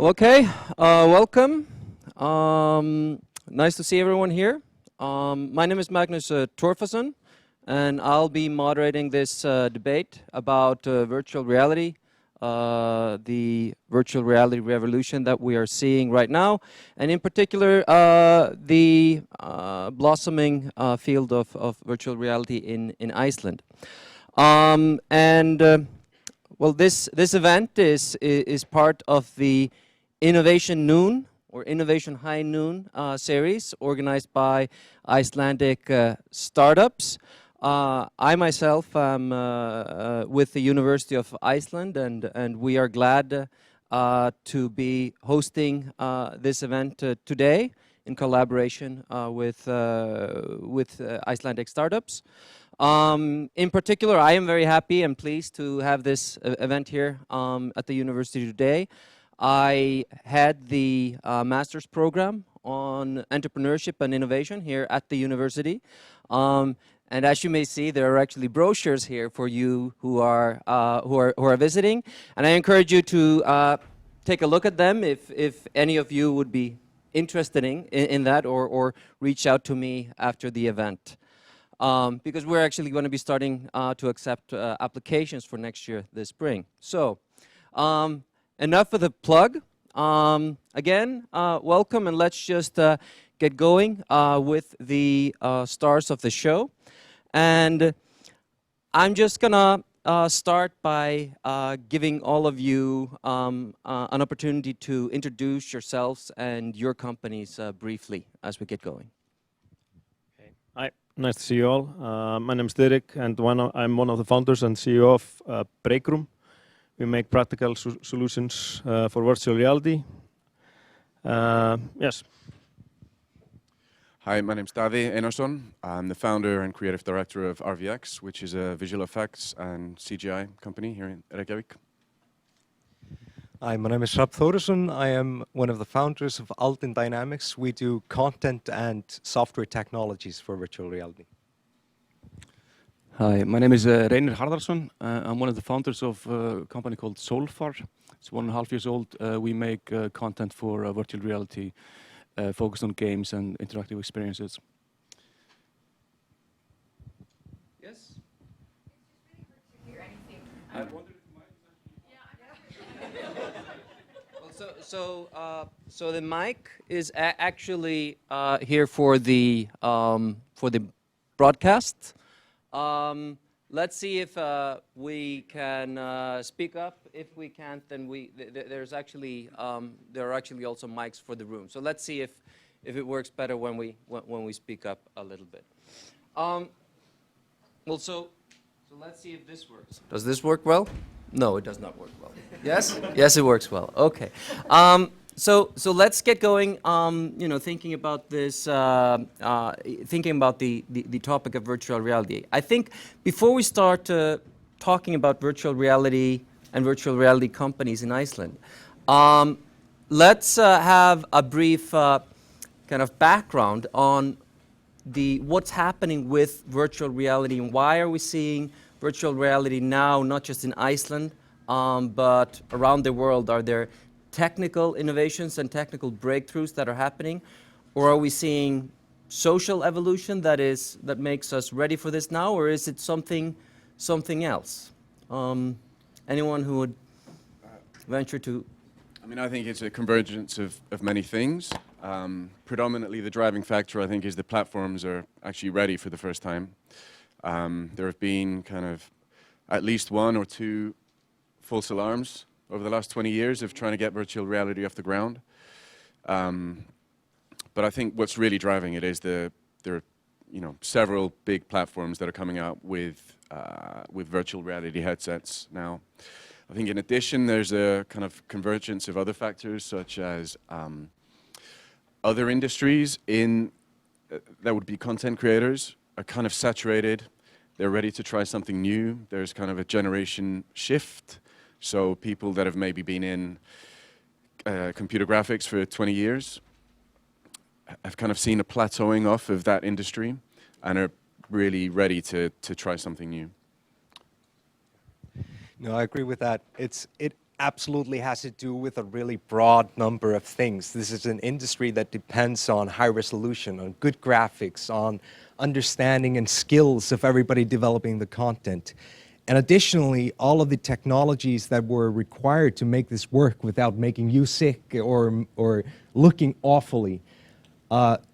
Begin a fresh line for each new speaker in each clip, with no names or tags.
Okay, welcome. Nice to see everyone here. My name is Magnus Thor and I'll be moderating this debate about virtual reality, the virtual reality revolution that we are seeing right now, and in particular the blossoming field of virtual reality in Iceland. Well, this event is part of the Innovation Noon or Innovation High Noon series organized by Icelandic Startups. I myself am with the University of Iceland, and we are glad to be hosting this event today in collaboration with Icelandic Startups. In particular, I am very happy and pleased to have this event here at the university today. I had the master's program on entrepreneurship and innovation here at the university. And as you may see, there are actually brochures here for you who are visiting. And I encourage you to take a look at them if any of you would be interested in that, or reach out to me after the event. Because we're actually going to be starting to accept applications for next year this spring. So, enough of the plug. Again, welcome, and let's just get going with the stars of the show. And I'm just gonna start by giving all of you an opportunity to introduce yourselves and your companies briefly as we get going.
Okay. Hi, nice to see you all. My name is Diðrik, and I'm one of the founders and CEO of Breakroom. We make practical solutions for virtual reality. Yes.
Hi, my name's Dadi Einarsson. I'm the founder and creative director of RVX, which is a visual effects and CGI company here in Reykjavík.
Hi, my name is Hrafn. I am one of the founders of Alden Dynamics. We do content and software technologies for virtual reality.
Hi, my name is Reynir Harðarson. I'm one of the founders of a company called Sólfar. It's 1.5 years old. We make content for virtual reality focused on games and interactive experiences.
Yes?
It's just really hard to hear anything.
I wondered if the mic is actually... Well, so the mic is actually here for the broadcast. Let's see if we can speak up. If we can't, then there are actually also mics for the room. So let's see if it works better when we speak up a little bit. Well, so let's see if this works. Does this work well? No, it does not work well. Yes? Yes, it works well. Okay. So let's get going. Thinking about this, thinking about the topic of virtual reality. I think before we start talking about virtual reality and virtual reality companies in Iceland, let's have a brief kind of background on what's happening with virtual reality and why are we seeing virtual reality now, not just in Iceland, but around the world. Are there technical innovations and technical breakthroughs that are happening, or are we seeing social evolution that makes us ready for this now, or is it something else? Anyone who would venture to?
I mean, I think it's a convergence of many things. Predominantly the driving factor, I think, is the platforms are actually ready for the first time. There have been kind of at least 1 or 2 false alarms over the last 20 years of trying to get virtual reality off the ground. But I think what's really driving it is there are several big platforms that are coming out with virtual reality headsets now. I think in addition there's a kind of convergence of other factors such as other industries that would be content creators are kind of saturated. They're ready to try something new. There's kind of a generation shift. So people that have maybe been in computer graphics for 20 years have kind of seen a plateauing off of that industry and are really ready to try something new.
No, I agree with that. absolutely has to do with a really broad number of things. This is an industry that depends on high resolution, on good graphics, on understanding and skills of everybody developing the content. And additionally, all of the technologies that were required to make this work without making you sick or looking awfully,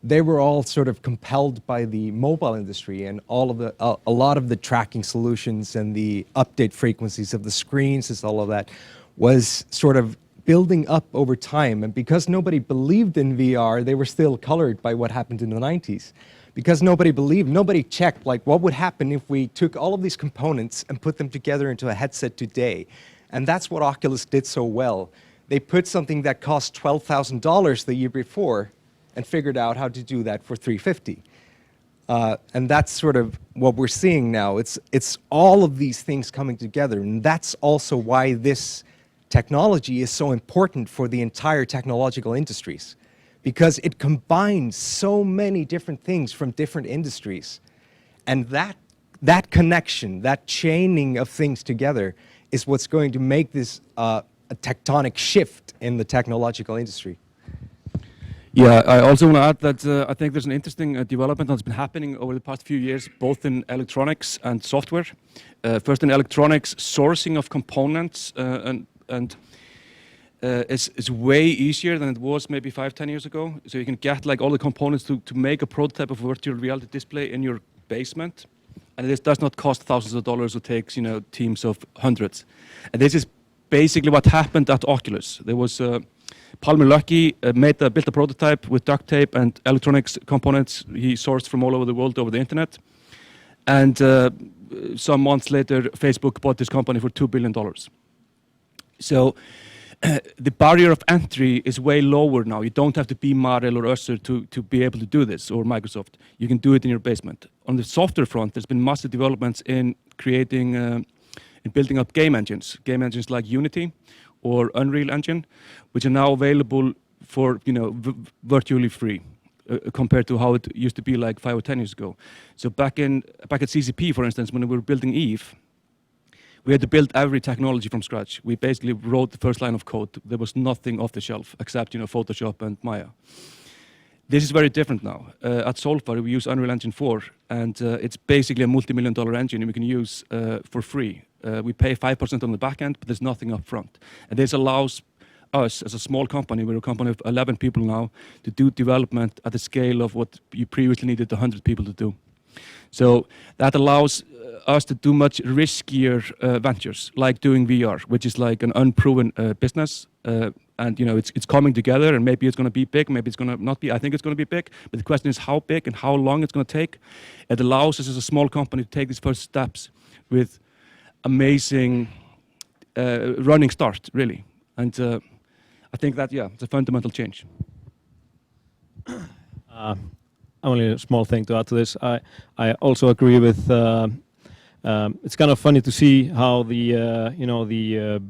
they were all sort of compelled by the mobile industry, and all of a lot of the tracking solutions and the update frequencies of the screens and all of that was sort of building up over time. And because nobody believed in VR, they were still colored by what happened in the 90s. Because nobody believed, nobody checked, like, what would happen if we took all of these components and put them together into a headset today? And that's what Oculus did so well. They put something that cost $12,000 the year before and figured out how to do that for $350. And that's sort of what we're seeing now. It's all of these things coming together, and that's also why this technology is so important for the entire technological industries, because it combines so many different things from different industries. And that connection, that chaining of things together is what's going to make this a tectonic shift in the technological industry.
Yeah, I also want to add that I think there's an interesting development that's been happening over the past few years, both in electronics and software. First in electronics, sourcing of components is way easier than it was maybe 5-10 years ago. So you can get like all the components to make a prototype of a virtual reality display in your basement, and this does not cost thousands of dollars. It takes teams of hundreds. And this is basically what happened at Oculus. There was Palmer Luckey built a prototype with duct tape and electronics components he sourced from all over the world over the internet. And some months later, Facebook bought this company for $2 billion. So the barrier of entry is way lower now. You don't have to be Marel or Usher to be able to do this, or Microsoft. You can do it in your basement. On the software front, there's been massive developments in creating, in building up game engines like Unity or Unreal Engine, which are now available for virtually free compared to how it used to be like 5 or 10 years ago. So back at CCP, for instance, when we were building Eve, we had to build every technology from scratch. We basically wrote the first line of code. There was nothing off the shelf except Photoshop and Maya. This is very different now. At Sólfar, we use Unreal Engine 4, and it's basically a multi-million-dollar engine we can use for free. We pay 5% on the back end, but there's nothing up front. And this allows us, as a small company, we're a company of 11 people now, to do development at the scale of what you previously needed 100 people to do. So that allows us to do much riskier ventures, like doing VR, which is like an unproven business. And it's coming together, and maybe it's going to be big, maybe it's going to not be. I think it's going to be big, but the question is how big and how long it's going to take. It allows us as a small company to take these first steps with amazing running start, really. And I think that, it's a fundamental change.
Only a small thing to add to this. I also agree with. It's kind of funny to see how the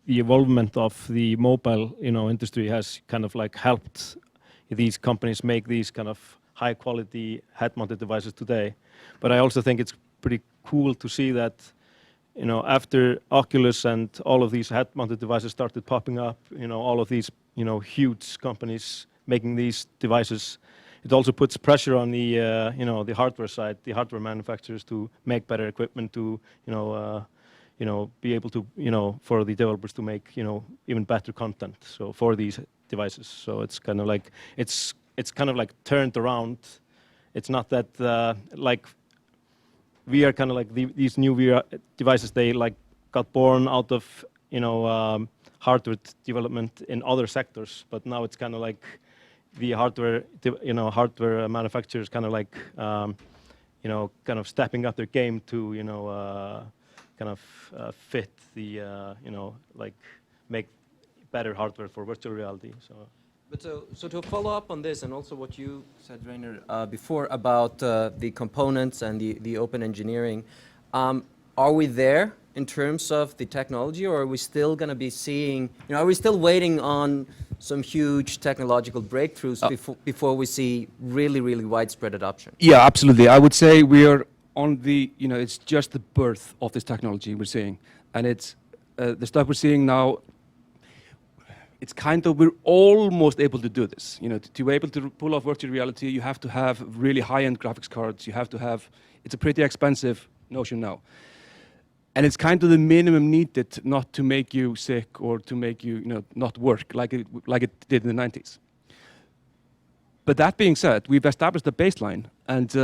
evolvement of the mobile industry has kind of like helped these companies make these kind of high quality head-mounted devices today. But I also think it's pretty cool to see that after Oculus and all of these head-mounted devices started popping up, all of these huge companies making these devices. It also puts pressure on the the hardware side, the hardware manufacturers, to make better equipment, to be able to for the developers to make even better content. So for these devices, so it's kind of like it's kind of like turned around. It's not that like VR kind of like these new VR devices, they like got born out of hardware development in other sectors, but now it's kind of like the hardware, hardware manufacturers kind of like, kind of stepping up their game to, kind of fit the, like make better hardware for virtual reality.
But so to follow up on this, and also what you said, Reynir, before about the components and the open engineering, are we there in terms of the technology, or are we still going to be seeing, are we still waiting on some huge technological breakthroughs before we see really, really widespread adoption?
Yeah, absolutely. I would say we are on the, it's just the birth of this technology we're seeing. And it's the stuff we're seeing now, it's kind of, we're almost able to do this. To be able to pull off virtual reality, you have to have really high-end graphics cards. You have to have, it's a pretty expensive notion now. And it's kind of the minimum needed not to make you sick or to make you, not work like it did in the 90s. But that being said, we've established a baseline, and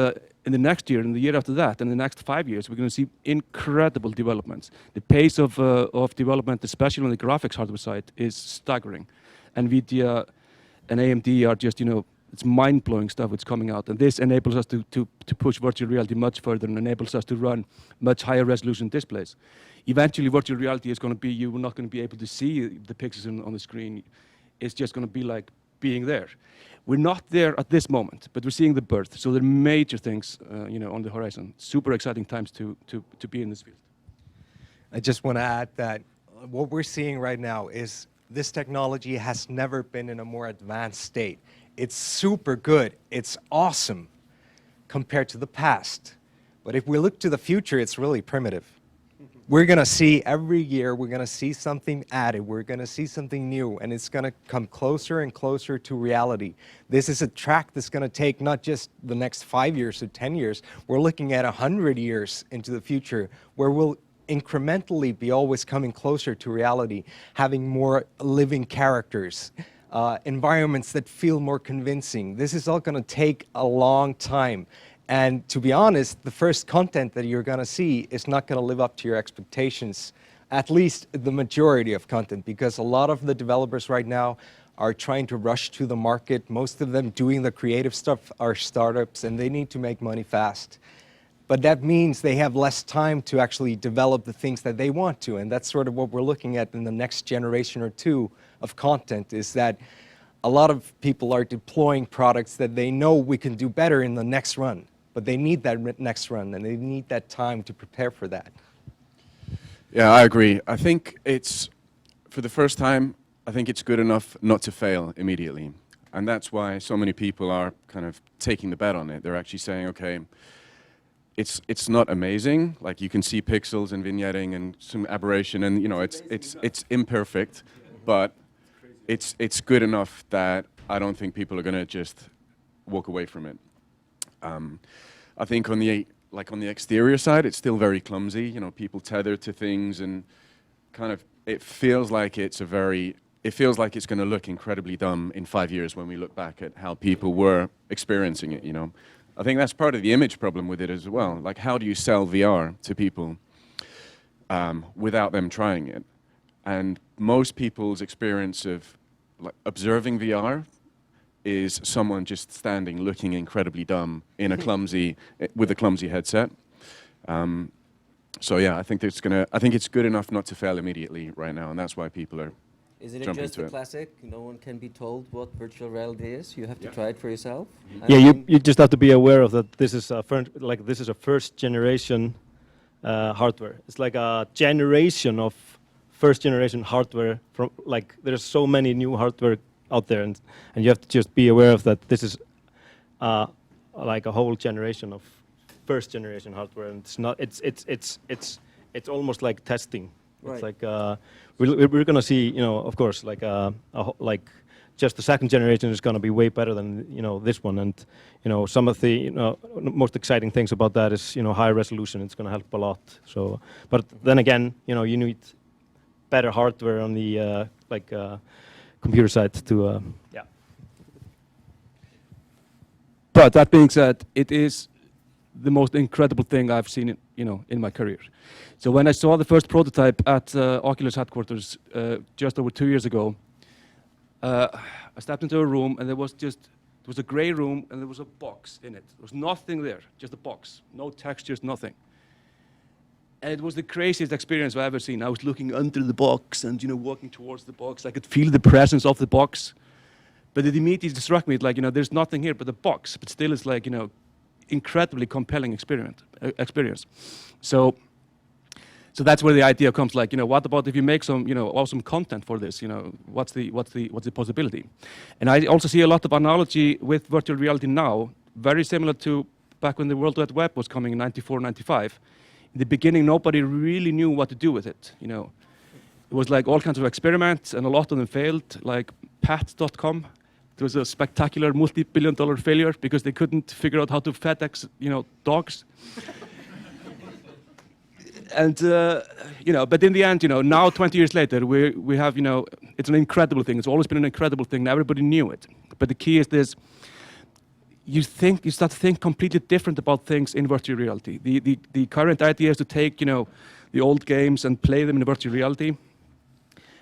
in the next year, and the year after that, and the next 5 years, we're going to see incredible developments. The pace of development, especially on the graphics hardware side, is staggering. NVIDIA and AMD are just, it's mind-blowing stuff that's coming out, and this enables us to push virtual reality much further and enables us to run much higher resolution displays. Eventually, virtual reality is going to be, you're not going to be able to see the pixels on the screen. It's just going to be like being there. We're not there at this moment, but we're seeing the birth. So there are major things, on the horizon. Super exciting times to be in this field.
I just want to add that what we're seeing right now is this technology has never been in a more advanced state. It's super good. It's awesome compared to the past. But if we look to the future, it's really primitive. We're going to see every year, we're going to see something added, we're going to see something new, and it's going to come closer and closer to reality. This is a track that's going to take not just the next 5 years or 10 years, we're looking at 100 years into the future, where we'll incrementally be always coming closer to reality, having more living characters, environments that feel more convincing. This is all going to take a long time. And to be honest, the first content that you're going to see is not going to live up to your expectations, at least the majority of content, because a lot of the developers right now are trying to rush to the market. Most of them doing the creative stuff are startups, and they need to make money fast. But that means they have less time to actually develop the things that they want to, and that's sort of what we're looking at in the next generation or two of content, is that a lot of people are deploying products that they know we can do better in the next run. But they need that next run, and they need that time to prepare for that.
Yeah, I agree. I think it's, for the first time, I think it's good enough not to fail immediately. And that's why so many people are kind of taking the bet on it. They're actually saying, okay, it's not amazing. Like, you can see pixels and vignetting and some aberration, and it's imperfect, but it's good enough that I don't think people are going to just walk away from it. I think on the exterior side, it's still very clumsy. People tether to things, and kind of it feels like it's going to look incredibly dumb in 5 years when we look back at how people were experiencing it. I think that's part of the image problem with it as well. Like, how do you sell VR to people without them trying it? And most people's experience of observing VR is someone just standing looking incredibly dumb in a with a clumsy headset. So yeah, I think it's good enough not to fail immediately right now, and that's why people are
Isn't it
jumping
just
to
a
it.
classic? No one can be told what virtual reality is. You have to try it for yourself.
Yeah, you just have to be aware of that. This is a first generation hardware. It's like a generation of first generation hardware. From there's so many new hardware out there, and you have to just be aware of that. This is like a whole generation of first generation hardware, and it's not. It's almost like testing.
Right.
It's like we're gonna see, of course, like just the second generation is gonna be way better than this one, and some of the most exciting things about that is high resolution. It's gonna help a lot. So, but then again, you need better hardware on the computer side to yeah.
But that being said, it is the most incredible thing I've seen in my career. So when I saw the first prototype at Oculus headquarters just over 2 years ago, I stepped into a room, and there was a gray room, and there was a box in it. There was nothing there, just a box, no textures, nothing. And it was the craziest experience I've ever seen. I was looking under the box and walking towards the box. I could feel the presence of the box, but it immediately struck me there's nothing here but a box. But still, it's incredibly compelling experience. So that's where the idea comes. What about if you make some awesome content for this? What's the possibility? And I also see a lot of analogy with virtual reality now, very similar to back when the World Wide Web was coming in '94, '95. In the beginning, nobody really knew what to do with it. it was like all kinds of experiments, and a lot of them failed, like pet.com. It was a spectacular multi-billion-dollar failure because they couldn't figure out how to FedEx, dogs. And but in the end, now 20 years later, we have, it's an incredible thing. It's always been an incredible thing. And everybody knew it. But the key is this: you start to think completely different about things in virtual reality. The current idea is to take, the old games and play them in virtual reality.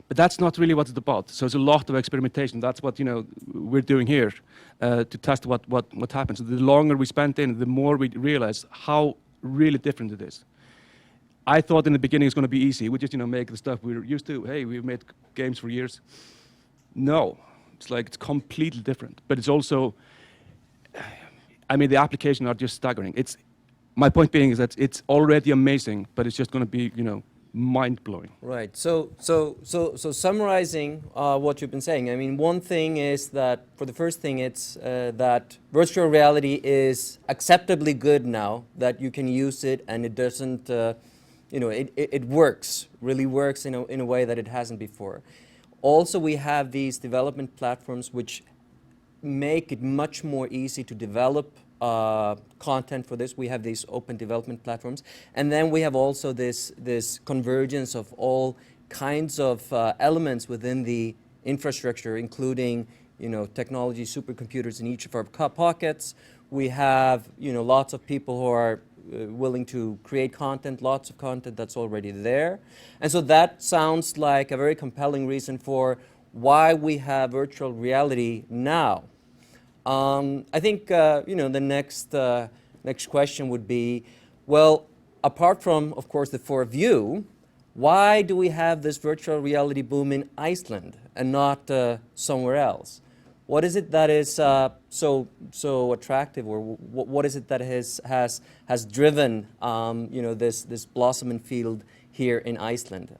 But that's not really what it's about. So there's a lot of experimentation. That's what we're doing here to test what happens. So the longer we spend in, the more we realize how really different it is. I thought in the beginning it's going to be easy. We just make the stuff we're used to. Hey, we've made games for years. No, it's completely different. But it's also, the applications are just staggering. My point being is that it's already amazing, but it's just going to be mind-blowing.
Right. So summarizing what you've been saying, one thing is that, for the first thing, it's that virtual reality is acceptably good now, that you can use it and it doesn't, it works, really works in a way that it hasn't before. Also, we have these development platforms which make it much more easy to develop content for this. We have these open development platforms. And then we have also this convergence of all kinds of elements within the infrastructure, including technology supercomputers in each of our pockets. We have lots of people who are willing to create content, lots of content that's already there. And so that sounds like a very compelling reason for why we have virtual reality now. I think the next question would be, well, apart from, of course, the four of you, why do we have this virtual reality boom in Iceland and not somewhere else? What is it that is so attractive, or what is it that has driven this blossoming field here in Iceland?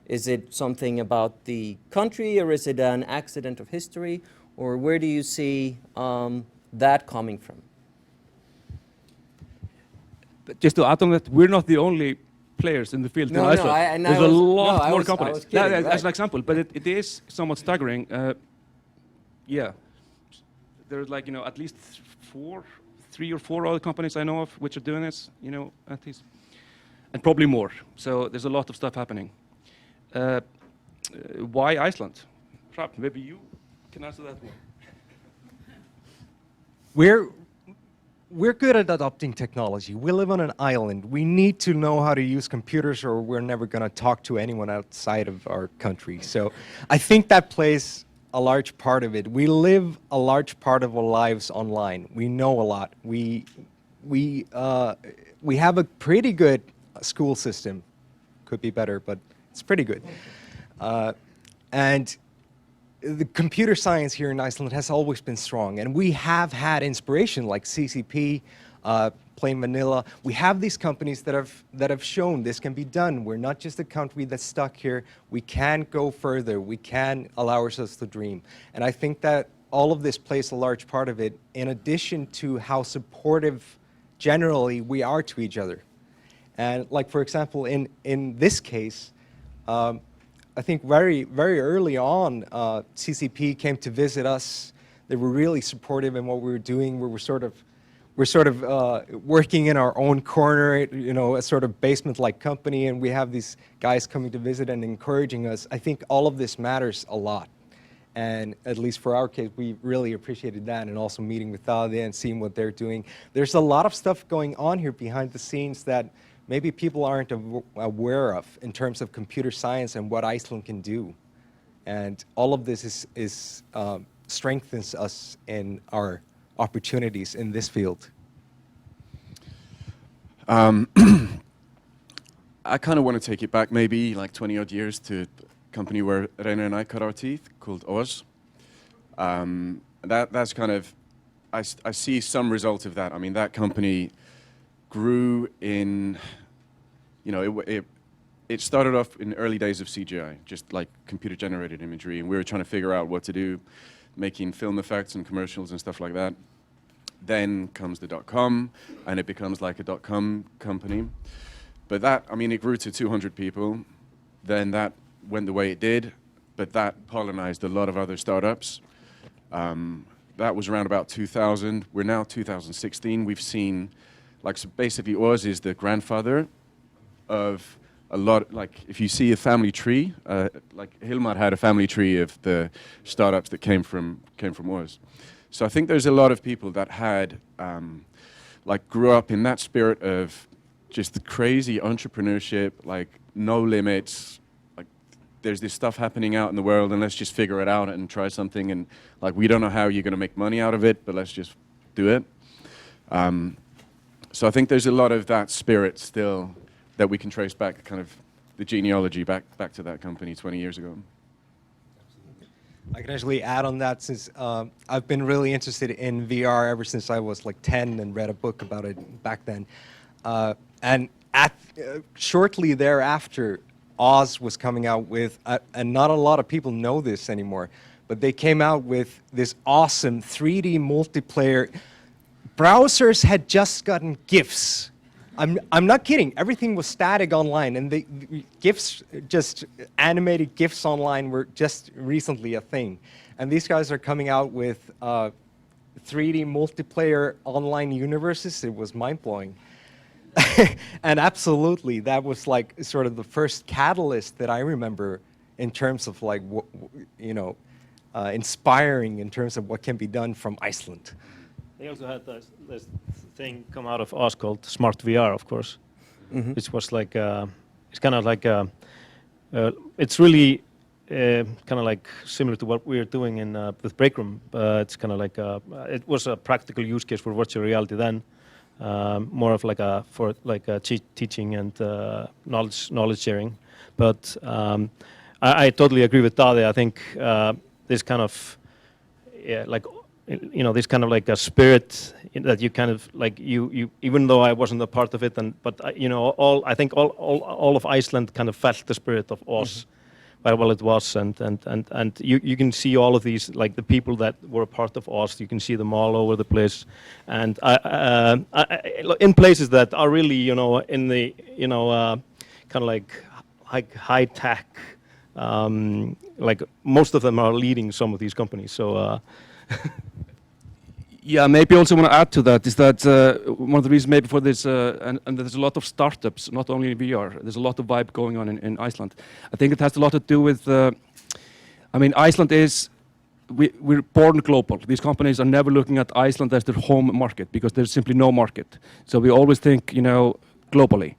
Is it something about the country, or is it an accident of history? Or where do you see that coming from?
But just to add on that, we're not the only players in the field in Iceland. There's a lot more companies.
I was kidding, right.
As an example, but it is somewhat staggering. There's at least 3 or 4 other companies I know of which are doing this, at least, and probably more. So there's a lot of stuff happening. Why Iceland? Hrafn, maybe you can answer that one.
We're good at adopting technology. We live on an island. We need to know how to use computers, or we're never going to talk to anyone outside of our country. So I think that plays a large part of it. We live a large part of our lives online. We know a lot. We have a pretty good school system. Could be better, but it's pretty good. And the computer science here in Iceland has always been strong, and we have had inspiration like CCP, Plain Vanilla. We have these companies that have shown this can be done. We're not just a country that's stuck here. We can go further. We can allow ourselves to dream. And I think that all of this plays a large part of it, in addition to how supportive generally we are to each other. And like, for example, in this case, I think very, very early on, CCP came to visit us. They were really supportive in what we were doing. We're sort of working in our own corner, a sort of basement-like company, and we have these guys coming to visit and encouraging us. I think all of this matters a lot. And at least for our case, we really appreciated that, and also meeting with Dadi and seeing what they're doing. There's a lot of stuff going on here behind the scenes that maybe people aren't aware of in terms of computer science and what Iceland can do. And all of this strengthens us in our opportunities in this field.
I kind of want to take it back maybe like 20 odd years to a company where Reynir and I cut our teeth, called Oz. That's kind of, I see some result of that. I mean, that company grew in, it started off in the early days of CGI, just like computer generated imagery, and we were trying to figure out what to do, making film effects and commercials and stuff like that. Then comes the .com, and it becomes like a .com company. But that, it grew to 200 people. Then that went the way it did, but that pollinized a lot of other startups. That was around about 2000. We're now 2016. We've seen, like, so basically Oz is the grandfather of a lot, like if you see a family tree, like Hilmar had a family tree of the startups that came from Oz. So I think there's a lot of people that had, like grew up in that spirit of just the crazy entrepreneurship, like no limits, like there's this stuff happening out in the world and let's just figure it out and try something, and like we don't know how you're gonna make money out of it, but let's just do it. So I think there's a lot of that spirit still that we can trace back, kind of the genealogy back to that company 20 years ago.
I can actually add on that, since I've been really interested in VR ever since I was like 10 and read a book about it back then. And shortly thereafter, Oz was coming out with, and not a lot of people know this anymore, but they came out with this awesome 3D multiplayer. Browsers had just gotten GIFs. I'm not kidding. Everything was static online, and the GIFs, just animated GIFs online, were just recently a thing. And these guys are coming out with 3D multiplayer online universes. It was mind-blowing. And absolutely, that was like sort of the first catalyst that I remember in terms of like, inspiring in terms of what can be done from Iceland.
They also had this thing come out of Oz called Smart VR, of course, which was like, it's kind of like, it's really kind of like similar to what we're doing in with Breakroom. It's kind of like, it was a practical use case for virtual reality then, more of like for teaching and knowledge sharing. But I totally agree with Dadi. I think this kind of, this kind of like a spirit that you kind of like you even though I wasn't a part of it, but I think all of Iceland kind of felt the spirit of Oz while it was, and you can see all of these, like the people that were a part of Oz, you can see them all over the place, and in places that are really in the kind of like high tech, like most of them are leading some of these companies. So.
Yeah, maybe also want to add to that is that one of the reasons maybe for this, and there's a lot of startups, not only in VR, there's a lot of vibe going on in Iceland. I think it has a lot to do with, Iceland is, we're born global. These companies are never looking at Iceland as their home market because there's simply no market. So we always think, globally.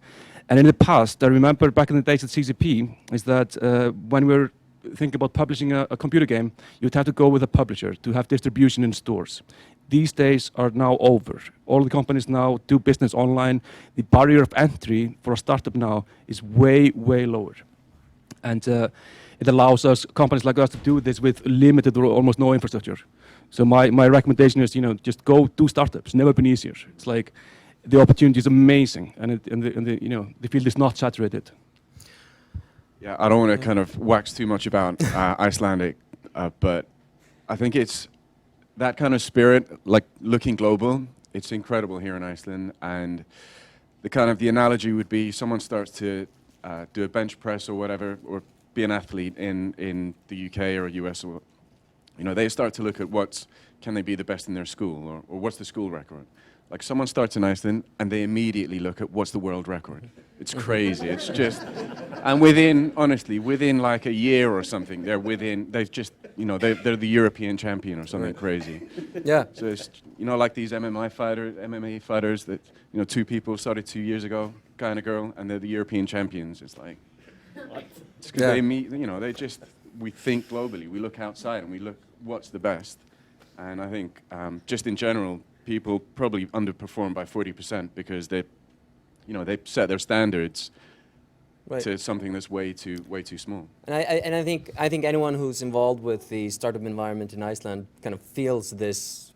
And in the past, I remember back in the days at CCP, is that when we're thinking about publishing a computer game, you'd have to go with a publisher to have distribution in stores. These days are now over. All the companies now do business online. The barrier of entry for a startup now is way, way lower. And it allows companies like us to do this with limited or almost no infrastructure. So my recommendation is, just go do startups. Never been easier. It's like the opportunity is amazing, and the field is not saturated.
Yeah, I don't want to kind of wax too much about Icelandic, but I think it's that kind of spirit, like looking global. It's incredible here in Iceland, and the analogy would be someone starts to do a bench press or whatever, or be an athlete in the UK or US, or they start to look at can they be the best in their school, or what's the school record. Like someone starts in Iceland and they immediately look at what's the world record. It's crazy. It's just, and within like a year or something, they're the European champion or something crazy.
Yeah.
So it's, like these MMA fighters that, two people started 2 years ago, guy and a girl, and they're the European champions. It's like, it's 'cause they meet, we think globally, we look outside and we look what's the best. And I think just in general, people probably underperform by 40% because they set their standards to something that's way too small.
And I think anyone who's involved with the startup environment in Iceland kind of feels this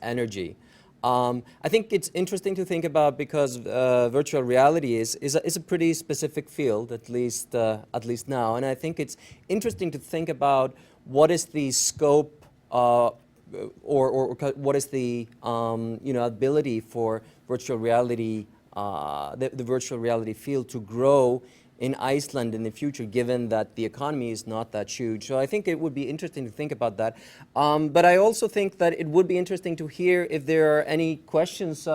energy. I think it's interesting to think about because virtual reality is a pretty specific field, at least now. And I think it's interesting to think about what is the scope or what is the ability for virtual reality, the virtual reality field to grow in Iceland in the future, given that the economy is not that huge. So I think it would be interesting to think about that. But I also think that it would be interesting to hear if there are any questions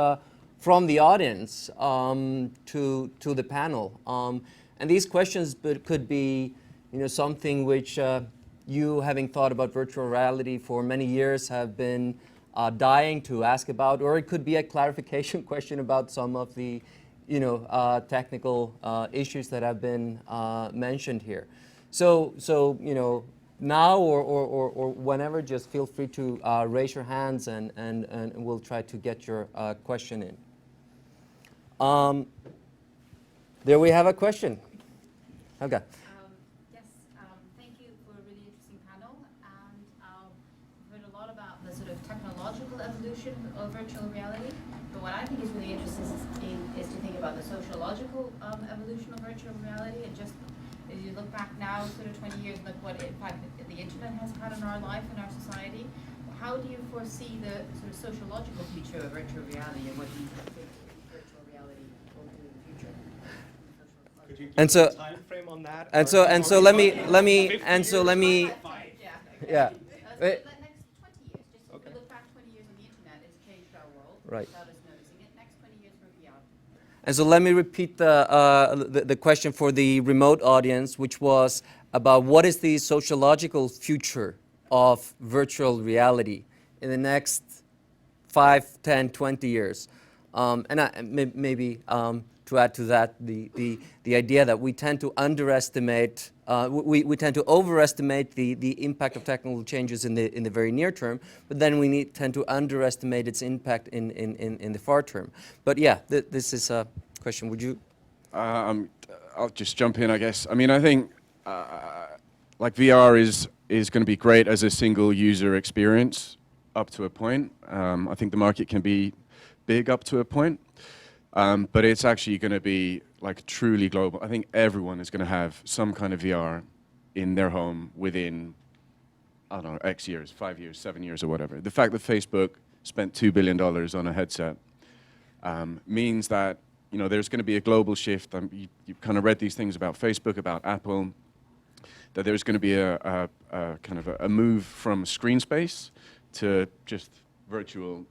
from the audience to the panel. And these questions could be, something which you, having thought about virtual reality for many years, have been dying to ask about, or it could be a clarification question about some of the technical issues that have been mentioned here. So now or whenever, just feel free to raise your hands and we'll try to get your question in. There we have a question. Helga.
Yes, thank you for a really interesting panel. And we've heard a lot about the sort of technological evolution of virtual reality. But what I think is really interesting is to think about the sociological evolution of virtual reality. And just as you look back now, sort of 20 years, look what impact the internet has had on our life and our society. How do you foresee the sort of sociological future of virtual reality, and what do you think virtual reality will do in the future?
Could you give
And so-
a time frame on that?
And
Or-
so let me yeah.
The next 20 years, just if we look back 20 years on the internet, it's changed our world
Right.
without us noticing it. Next 20 years for VR.
And so let me repeat the question for the remote audience, which was about what is the sociological future of virtual reality in the next 5, 10, 20 years. Maybe to add to that, the idea that we tend to underestimate, we tend to overestimate the impact of technical changes in the very near term, but then we tend to underestimate its impact in the far term. But yeah, this is a question. Would you?
I'll just jump in, I guess. I mean, I think like VR is going to be great as a single user experience up to a point. I think the market can be big up to a point. But it's actually going to be like truly global. I think everyone is going to have some kind of VR in their home within, I don't know, X years, 5 years, 7 years or whatever. The fact that Facebook spent $2 billion on a headset means that, there's going to be a global shift. You've kind of read these things about Facebook, about Apple, that there's going to be a kind of a move from screen space to just virtual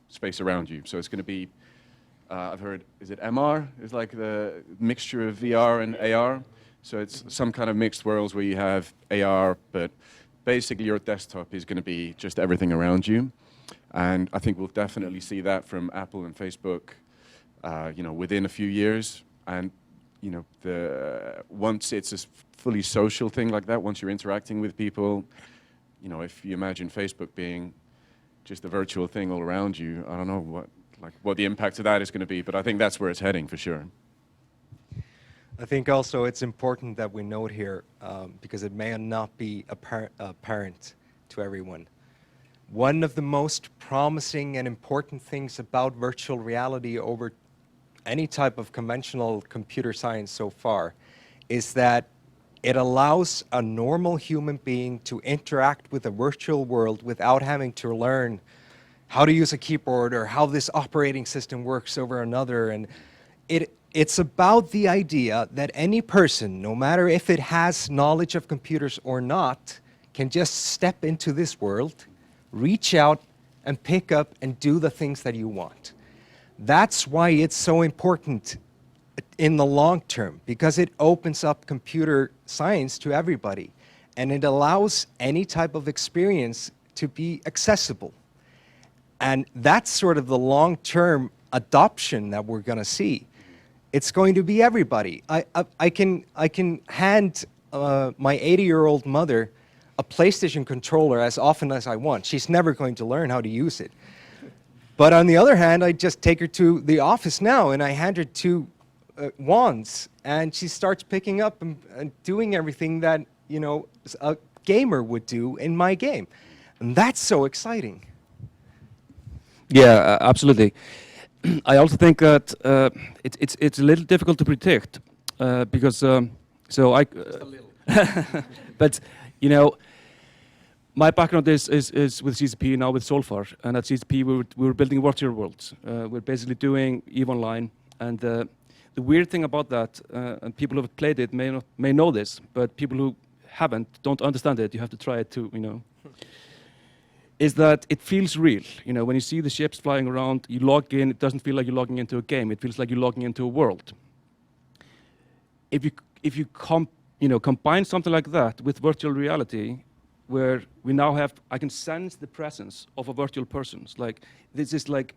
space around you. So it's going to be, I've heard, is it MR? It's like the mixture of VR and AR. So it's some kind of mixed worlds where you have AR, but basically your desktop is going to be just everything around you. And I think we'll definitely see that from Apple and Facebook, within a few years. And, once it's a fully social thing like that, once you're interacting with people, if you imagine Facebook being just a virtual thing all around you, I don't know what the impact of that is going to be, but I think that's where it's heading for sure.
I think also it's important that we note here, because it may not be apparent to everyone. One of the most promising and important things about virtual reality over any type of conventional computer science so far is that it allows a normal human being to interact with a virtual world without having to learn how to use a keyboard or how this operating system works over another. And it's about the idea that any person, no matter if it has knowledge of computers or not, can just step into this world, reach out and pick up and do the things that you want. That's why it's so important in the long term, because it opens up computer science to everybody, and it allows any type of experience to be accessible. And that's sort of the long-term adoption that we're going to see. It's going to be everybody. I can hand my 80-year-old mother a PlayStation controller as often as I want. She's never going to learn how to use it. But on the other hand, I just take her to the office now and I hand her 2 wands, and she starts picking up and doing everything that a gamer would do in my game. And that's so exciting.
Yeah, absolutely. I also think that it's a little difficult to predict because but my background is with CCP, now with Sólfar, and at CCP we were building virtual worlds. We're basically doing EVE Online, and the weird thing about that, and people who have played it may know this, but people who haven't don't understand it. You have to try it too, you know. Is that it feels real. You know, when you see the ships flying around, you log in. It doesn't feel like you're logging into a game. It feels like you're logging into a world. If you combine something like that with virtual reality, where we now have, I can sense the presence of a virtual person. It's like this is like.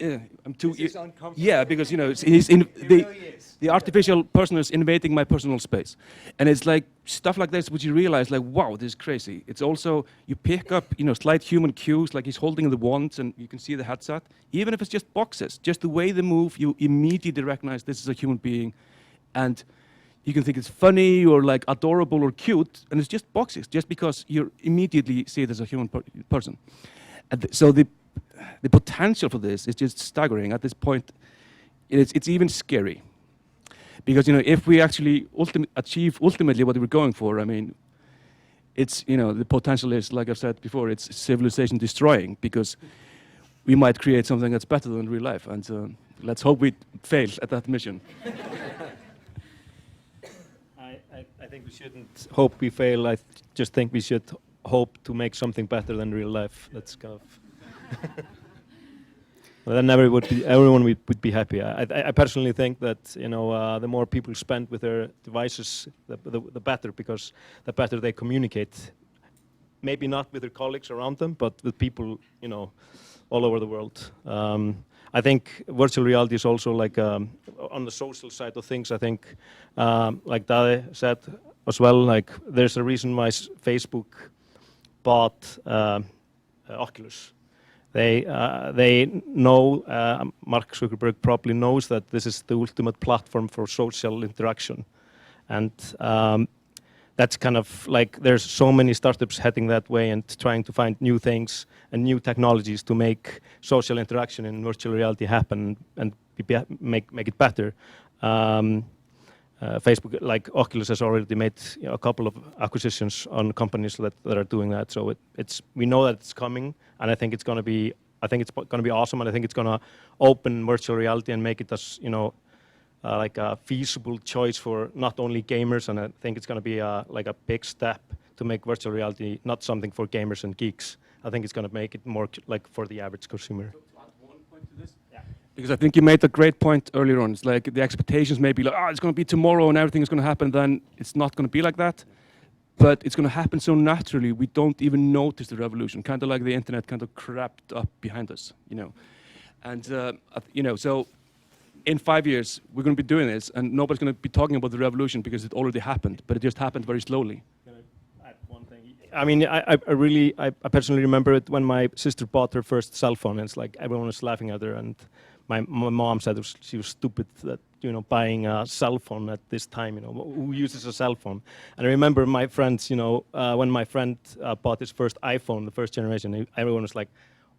I'm too.
This is uncomfortable.
Yeah, because you know the artificial person is invading my personal space, and it's like stuff like this, which you realize, like, wow, this is crazy. It's also you pick up, slight human cues, like he's holding the wands, and you can see the headset. Even if it's just boxes, just the way they move, you immediately recognize this is a human being, and you can think it's funny or like adorable or cute, and it's just boxes, just because you immediately see it as a human person. And so the potential for this is just staggering. At this point, it's even scary. Because, if we actually achieve ultimately what we're going for, I mean, it's, the potential is, like I've said before, it's civilization destroying, because we might create something that's better than real life. And let's hope we fail at that mission.
I think we shouldn't hope we fail. I just think we should hope to make something better than real life. That's kind of... Well, then everyone would be happy. I personally think that the more people spend with their devices, the better, because the better they communicate. Maybe not with their colleagues around them, but with people all over the world. I think virtual reality is also like on the social side of things. I think, like Dadi said as well, like there's a reason why Facebook bought Oculus. They know, Mark Zuckerberg probably knows that this is the ultimate platform for social interaction. And that's kind of like, there's so many startups heading that way and trying to find new things and new technologies to make social interaction in virtual reality happen and make it better. Facebook, like Oculus, has already made a couple of acquisitions on companies that are doing that. So we know that it's coming, and I think it's going to be awesome, and I think it's going to open virtual reality and make it as like a feasible choice for not only gamers. And I think it's going to be like a big step to make virtual reality not something for gamers and geeks. I think it's going to make it more like for the average consumer.
Because I think you made a great point earlier on. It's like the expectations may be like, it's going to be tomorrow and everything is going to happen. Then it's not going to be like that. But it's going to happen so naturally, we don't even notice the revolution. Kind of like the internet kind of crept up behind us, And, so in 5 years, we're going to be doing this and nobody's going to be talking about the revolution because it already happened. But it just happened very slowly.
Can I add one thing? I mean, I personally remember it when my sister bought her first cell phone. And it's like everyone was laughing at her, and my mom said she was stupid that buying a cell phone at this time. Who uses a cell phone? And I remember my friends. When my friend bought his first iPhone, the first generation, everyone was like,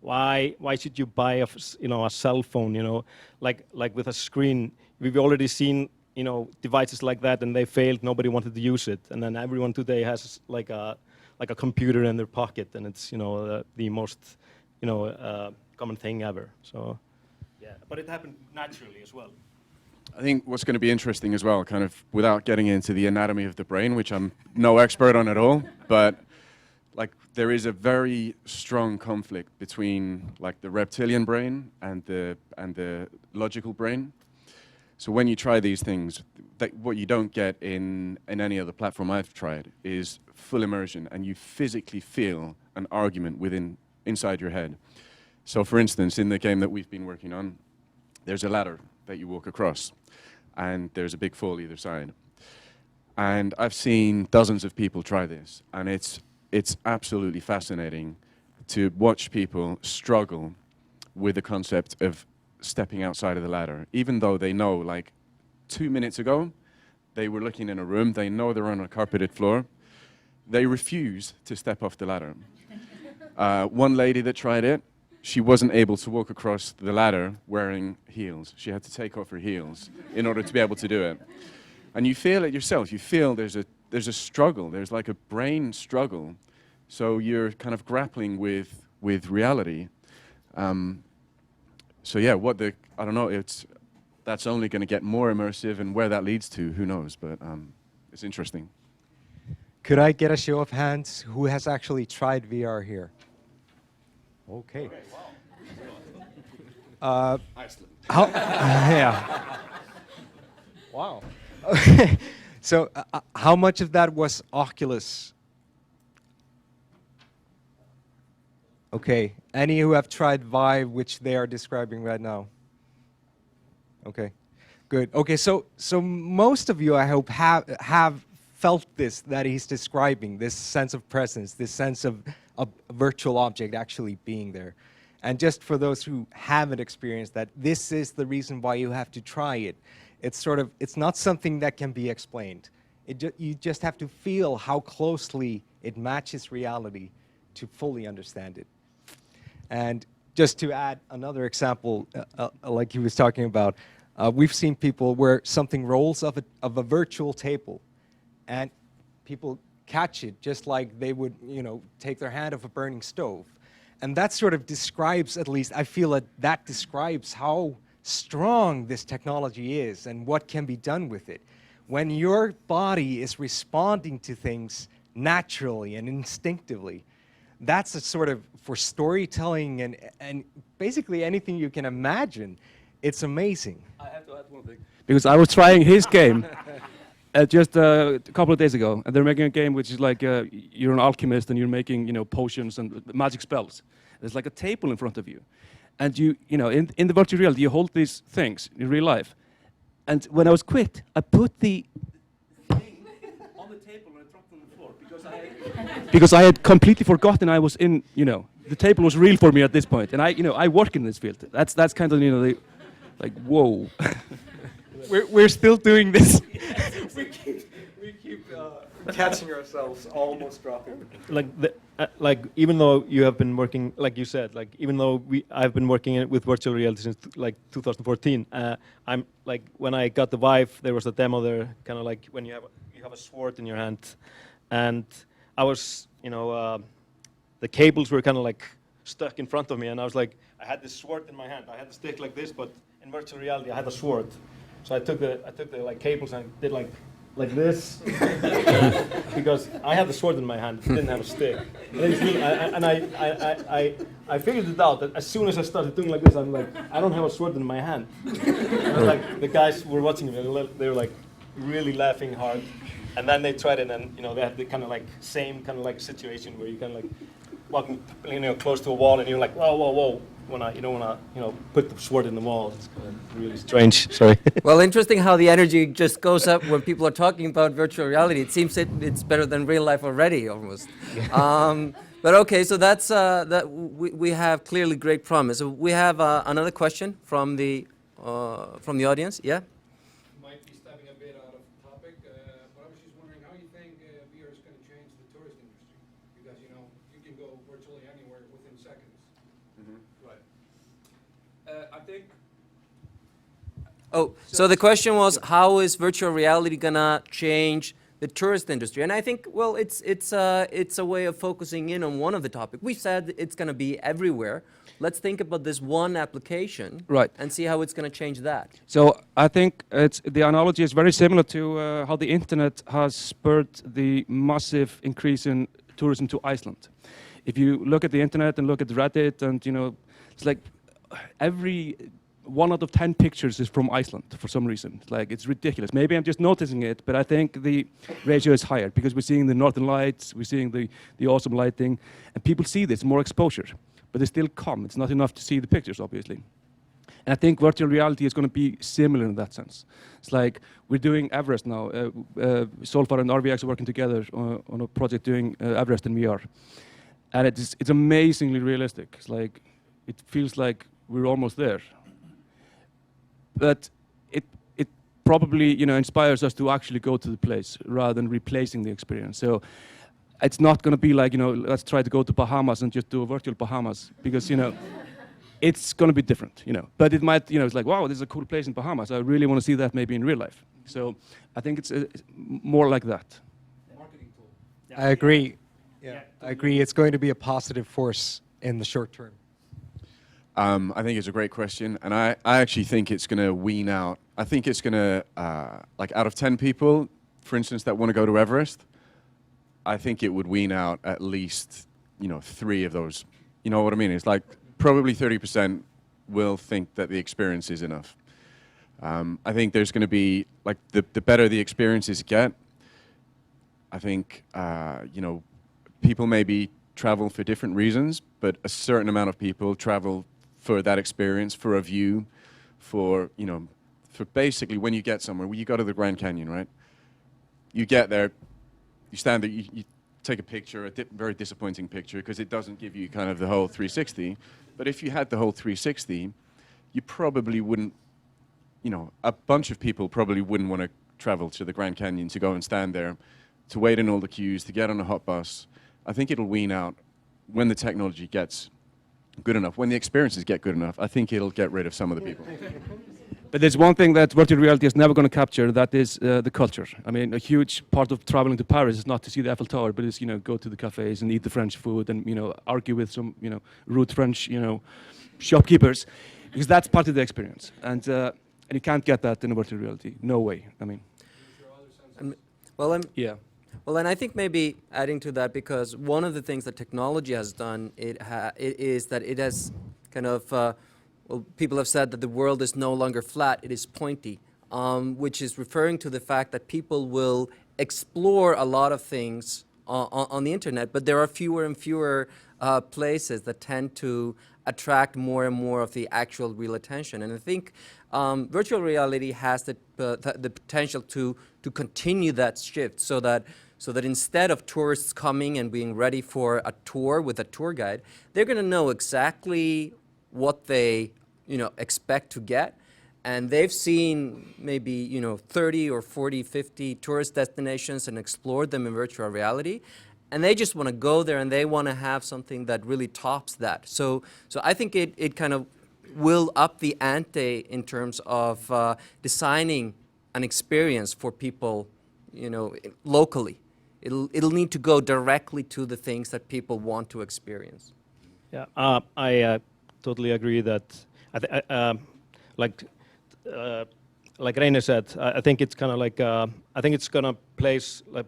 "Why should you buy a cell phone? Like with a screen. We've already seen devices like that, and they failed. Nobody wanted to use it. And then everyone today has like a computer in their pocket, and it's the most common thing ever. So." Yeah, but it happened naturally as well.
I think what's going to be interesting as well, kind of without getting into the anatomy of the brain, which I'm no expert on at all, but like there is a very strong conflict between like the reptilian brain and the logical brain. So when you try these things, what you don't get in any other platform I've tried is full immersion, and you physically feel an argument inside your head. So for instance, in the game that we've been working on, there's a ladder that you walk across, and there's a big fall either side. And I've seen dozens of people try this, and it's absolutely fascinating to watch people struggle with the concept of stepping outside of the ladder, even though they know, like 2 minutes ago, they were looking in a room, they know they're on a carpeted floor, they refuse to step off the ladder. One lady that tried it, she wasn't able to walk across the ladder wearing heels. She had to take off her heels in order to be able to do it. And you feel it yourself. You feel there's a struggle. There's like a brain struggle. So you're kind of grappling with reality. So yeah, I don't know. that's only going to get more immersive, and where that leads to, who knows? But it's interesting.
Could I get a show of hands who has actually tried VR here? Okay.
Iceland.
Yeah. Wow. Okay. So how much of that was Oculus? Okay. Any who have tried Vive, which they are describing right now? Okay. Good. Okay. So most of you, I hope, have felt this that he's describing, this sense of presence, this sense of a virtual object actually being there. And just for those who haven't experienced that, this is the reason why you have to try it. It's not something that can be explained. You just have to feel how closely it matches reality to fully understand it. And just to add another example, like he was talking about, we've seen people where something rolls of a virtual table, and people catch it just like they would, take their hand off a burning stove. And that sort of describes, at least I feel that describes how strong this technology is and what can be done with it. When your body is responding to things naturally and instinctively, that's a sort of, for storytelling and basically anything you can imagine, it's amazing.
I have to add one thing. Because I was trying his game just a couple of days ago, and they're making a game which is like you're an alchemist and you're making potions and magic spells. There's like a table in front of you, and in the virtual reality you hold these things in real life. And when I was quit, I put the thing on the table and I dropped it on the floor because I had completely forgotten I was in. The table was real for me at this point, and I work in this field. That's kind of like whoa.
We're still doing this. we keep catching ourselves, almost dropping.
Like even though you have been working, like you said, like even though I've been working with virtual reality since like 2014. I'm like when I got the Vive, there was a demo there, kind of like when you have a sword in your hand, and I was the cables were kind of like stuck in front of me, and I was like, I had this sword in my hand, I had the stick like this, but in virtual reality I had a sword. So I took the like cables and did like this because I had the sword in my hand, didn't have a stick. And I figured it out that as soon as I started doing like this, I'm like, I don't have a sword in my hand. And like the guys were watching me, they were like really laughing hard. And then they tried it, and they had the kind of like same kind of like situation where you kind of like walking close to a wall, and you're like, whoa. When I put the sword in the wall, it's kind of really strange. Sorry.
Well, interesting how the energy just goes up when people are talking about virtual reality. It seems it's better than real life already, almost. But okay, so that's that. We have clearly great promise. So we have another question from the audience. Yeah.
Might be stepping a bit out of topic, but I was just wondering how you think VR is going to change the tourist industry, because you can go virtually anywhere within seconds.
I think.
Oh, so the question was, how is virtual reality gonna change the tourist industry? And I think, well, it's a way of focusing in on one of the topics. We said it's gonna be everywhere. Let's think about this one application,
right,
and see how it's gonna change that.
So I think the analogy is very similar to how the internet has spurred the massive increase in tourism to Iceland. If you look at the internet and look at Reddit, and it's like every 1 out of 10 pictures is from Iceland for some reason. It's ridiculous. Maybe I'm just noticing it, but I think the ratio is higher because we're seeing the northern lights, we're seeing the awesome lighting, and people see this, more exposure. But they still come. It's not enough to see the pictures, obviously. And I think virtual reality is going to be similar in that sense. It's like we're doing Everest now. Sólfar and RVX are working together on a project doing Everest in VR. And it's amazingly realistic. It's like, it feels like we're almost there. But it probably inspires us to actually go to the place rather than replacing the experience. So it's not going to be like let's try to go to Bahamas and just do a virtual Bahamas, because it's going to be different. But it might it's like, wow, this is a cool place in Bahamas. I really want to see that maybe in real life. So I think it's more like that.
Marketing tool.
I agree. Yeah, I agree. It's going to be a positive force in the short term.
I think it's a great question, and I actually think it's going to wean out. I think it's going to, like out of 10 people, for instance, that want to go to Everest, I think it would wean out at least, 3 of those. You know what I mean? It's like probably 30% will think that the experience is enough. I think there's going to be, like, the better the experiences get, I think, people maybe travel for different reasons, but a certain amount of people travel for that experience, for a view, for basically when you get somewhere, when you go to the Grand Canyon, right? You get there, you stand there, you take a picture, a very disappointing picture, because it doesn't give you kind of the whole 360. But if you had the whole 360, you probably wouldn't, a bunch of people probably wouldn't want to travel to the Grand Canyon to go and stand there, to wait in all the queues, to get on a hot bus. I think it'll wean out when the technology gets good enough, when the experiences get good enough. I think it'll get rid of some of the people.
But there's one thing that virtual reality is never going to capture, that is the culture. I mean, a huge part of traveling to Paris is not to see the Eiffel Tower, but it's, go to the cafes and eat the French food and, argue with some, rude French, shopkeepers, because that's part of the experience. And you can't get that in virtual reality. No way. I mean.
Well, and I think maybe adding to that, because one of the things that technology has done, it is that it has kind of, people have said that the world is no longer flat, it is pointy, which is referring to the fact that people will explore a lot of things on the internet, but there are fewer and fewer places that tend to attract more and more of the actual real attention. And I think virtual reality has the potential to continue that shift, so that instead of tourists coming and being ready for a tour with a tour guide, they're going to know exactly what they expect to get. And they've seen maybe 30 or 40, 50 tourist destinations and explored them in virtual reality. And they just want to go there and they want to have something that really tops that. So I think it kind of will up the ante in terms of designing an experience for people, locally. It'll need to go directly to the things that people want to experience.
Yeah, I totally agree that, like Reynir said, I think it's kind of like, I think it's gonna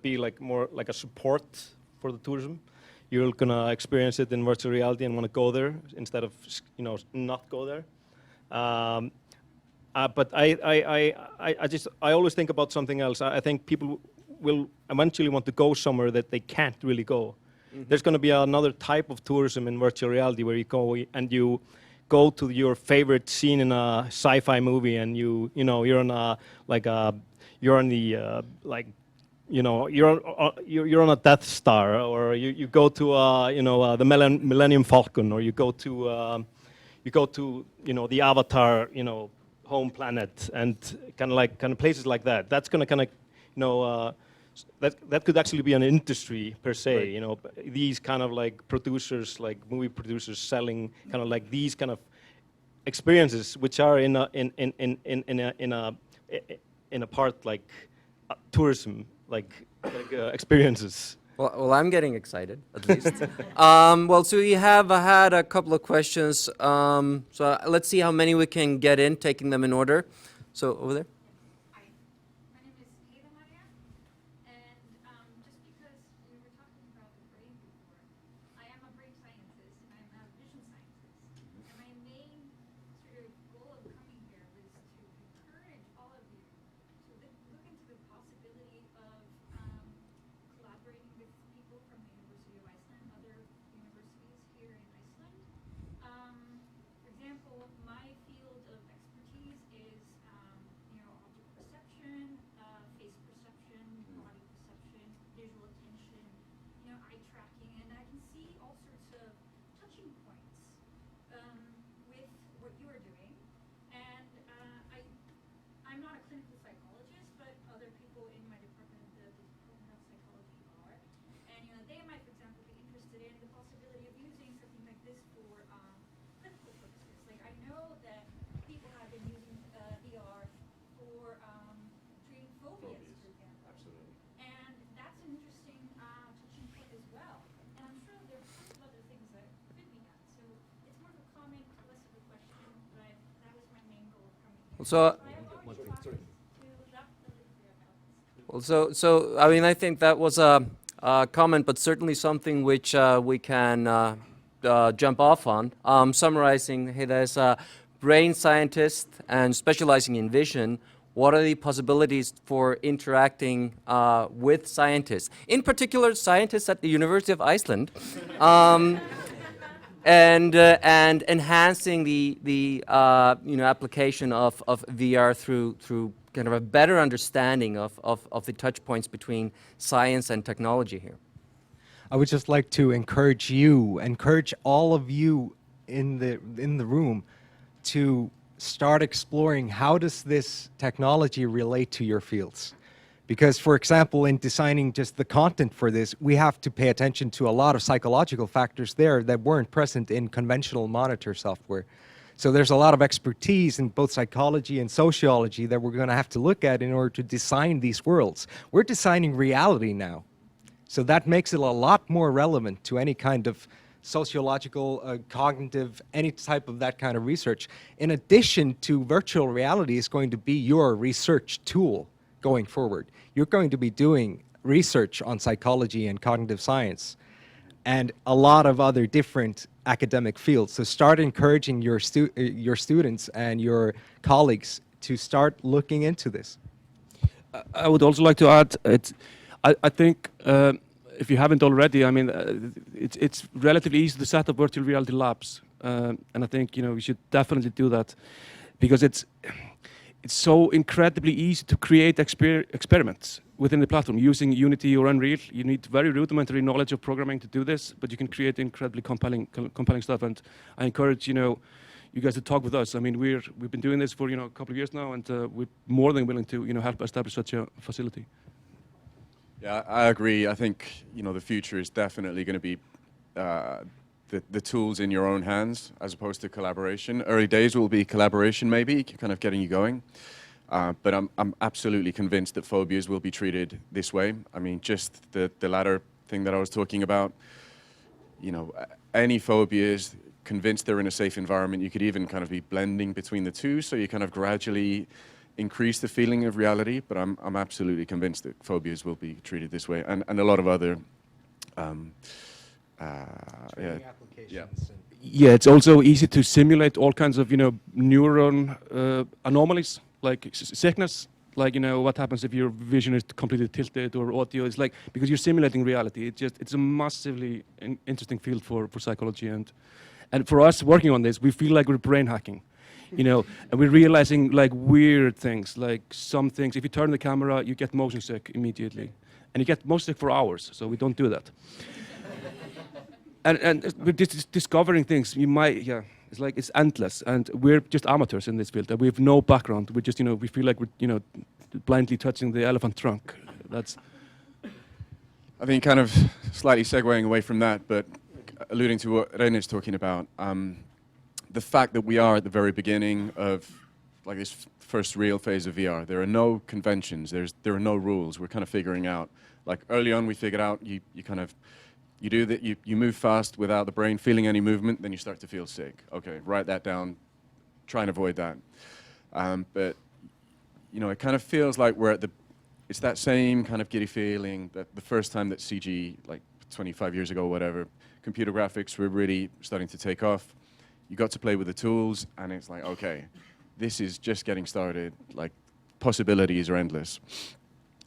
be like more like a support for the tourism. You're gonna experience it in virtual reality and want to go there instead of not go there. But I always think about something else. I think people will eventually want to go somewhere that they can't really go. Mm-hmm. There's going to be another type of tourism in virtual reality where you go and you go to your favorite scene in a sci-fi movie, and you're on a you're on a Death Star, or you go to the Millennium Falcon, or you go to the Avatar home planet, and kind of places like that. That's going to kind of that could actually be an industry per se. Right. These kind of like producers, like movie producers, selling kind of like these kind of experiences, which are in a part like tourism, like experiences.
Well, I'm getting excited, at least. So we have had a couple of questions. So let's see how many we can get in, taking them in order. So over there. So, so I mean, I think that was a comment, but certainly something which we can jump off on. Summarizing, hey, there's a brain scientist and specializing in vision. What are the possibilities for interacting with scientists? In particular, scientists at the University of Iceland. And enhancing the application of VR through kind of a better understanding of the touch points between science and technology here.
I would just like to encourage all of you in the room to start exploring how does this technology relate to your fields. Because, for example, in designing just the content for this, we have to pay attention to a lot of psychological factors there that weren't present in conventional monitor software. So there's a lot of expertise in both psychology and sociology that we're going to have to look at in order to design these worlds. We're designing reality now. So that makes it a lot more relevant to any kind of sociological, cognitive, any type of that kind of research. In addition to virtual reality is going to be your research tool going forward. You're going to be doing research on psychology and cognitive science and a lot of other different academic fields. So start encouraging your students and your colleagues to start looking into this.
I would also like to add, I think if you haven't already, I mean, it's relatively easy to set up virtual reality labs. And I think, we should definitely do that because it's so incredibly easy to create experiments within the platform using Unity or Unreal. You need very rudimentary knowledge of programming to do this, but you can create incredibly compelling stuff. And I encourage, you guys to talk with us. I mean, we've been doing this for, a couple of years now, and we're more than willing to, help establish such a facility.
Yeah, I agree. I think, the future is definitely going to be the tools in your own hands as opposed to collaboration. Early days will be collaboration maybe, kind of getting you going. But I'm absolutely convinced that phobias will be treated this way. I mean, just the latter thing that I was talking about, any phobias, convinced they're in a safe environment, you could even kind of be blending between the two, so you kind of gradually increase the feeling of reality, but I'm absolutely convinced that phobias will be treated this way, and a lot of other
Yeah, it's also easy to simulate all kinds of, neuron anomalies, like sickness, like, what happens if your vision is completely tilted or audio. It's like, because you're simulating reality. It's a massively interesting field for psychology. And for us working on this, we feel like we're brain hacking, and we're realizing like weird things, like some things, if you turn the camera, you get motion sick immediately. And you get motion sick for hours, so we don't do that. And we're just discovering things. It's like it's endless, and we're just amateurs in this field. And we have no background. We're just, we feel like we're, blindly touching the elephant trunk. That's.
I think kind of slightly segueing away from that, but alluding to what Reynir's talking about, the fact that we are at the very beginning of like this first real phase of VR. There are no conventions. There are no rules. We're kind of figuring out. Like early on, we figured out you do that, you move fast without the brain feeling any movement, then you start to feel sick. Okay, write that down, try and avoid that. But, it kind of feels like it's that same kind of giddy feeling that the first time that CG, like 25 years ago or whatever, computer graphics were really starting to take off. You got to play with the tools, and it's like, okay, this is just getting started, like possibilities are endless.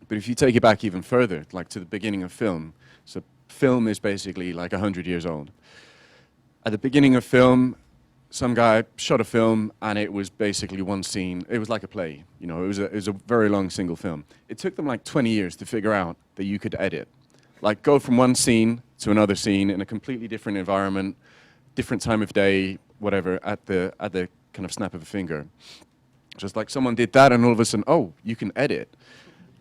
But if you take it back even further, like to the beginning of film, so film is basically like 100 years old. At the beginning of film, some guy shot a film and it was basically one scene. It was like a play, it was a very long single film. It took them like 20 years to figure out that you could edit. Like go from one scene to another scene in a completely different environment, different time of day, whatever, at the kind of snap of a finger. Just like someone did that and all of a sudden, oh, you can edit.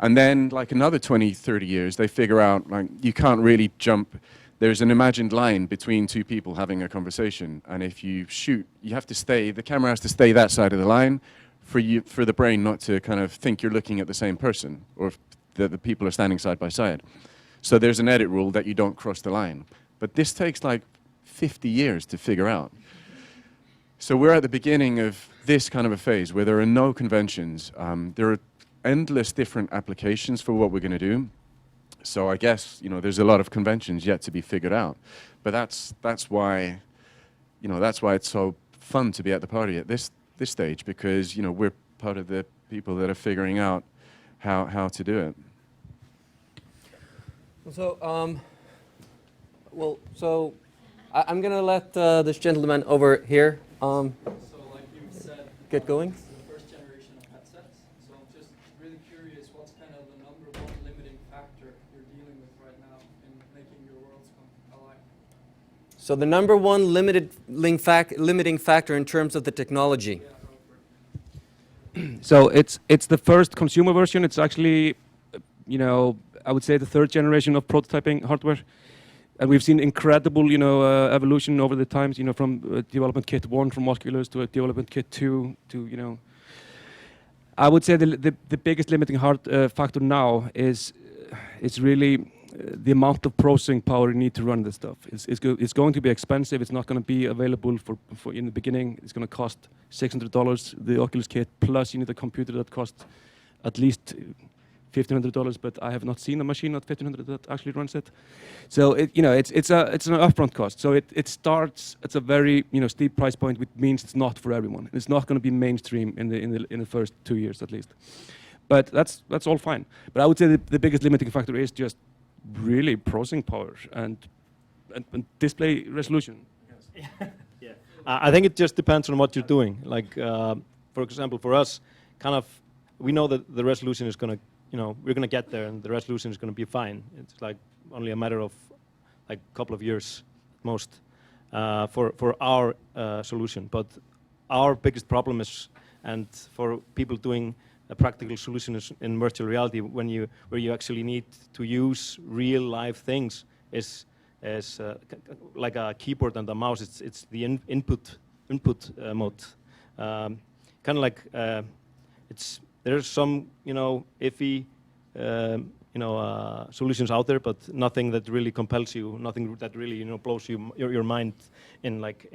And then, like another 20, 30 years, they figure out, like, you can't really jump. There's an imagined line between two people having a conversation. And if you shoot, you have to stay, the camera has to stay that side of the line for the brain not to kind of think you're looking at the same person or that the people are standing side by side. So there's an edit rule that you don't cross the line. But this takes like 50 years to figure out. So we're at the beginning of this kind of a phase where there are no conventions. There are endless different applications for what we're going to do. So I guess, you know, there's a lot of conventions yet to be figured out. But that's why, you know, that's why it's so fun to be at the party at this stage, because, you know, we're part of the people that are figuring out how to do it.
So, I'm going to let this gentleman over here
So like you said,
get going.
it's the first generation of headsets. So I'm just really curious, what's kind of the number one limiting factor you're dealing with right now in making your worlds come alive?
So the number one limiting factor in terms of the technology.
Yeah, go for it.
So it's the first consumer version. It's actually, you know, I would say the third generation of prototyping hardware. And we've seen incredible, you know, evolution over the times, you know, from development kit 1 from Oculus to a development kit 2 to, you know. I would say the biggest limiting factor now is really the amount of processing power you need to run this stuff. It's going to be expensive. It's not going to be available for in the beginning. It's going to cost $600, the Oculus kit, plus you need a computer that costs at least $1,500, but I have not seen a machine at $1,500 that actually runs it. So it's an upfront cost. So it starts at a very, you know, steep price point, which means it's not for everyone. It's not going to be mainstream in the first 2 years at least. But that's all fine. But I would say the biggest limiting factor is just really processing power and display resolution.
Yeah. I think it just depends on what you're doing. Like, for example, for us, kind of, we know that the resolution is going to, you know, we're going to get there and the resolution is going to be fine. It's like only a matter of like a couple of years at most for our solution. But our biggest problem is, and for people doing a practical solution is in virtual reality, where you actually need to use real live things, is like a keyboard and a mouse. It's the input mode. Kind of like there's some, you know, iffy solutions out there, but nothing that really compels you, nothing that really, you know, blows your mind in like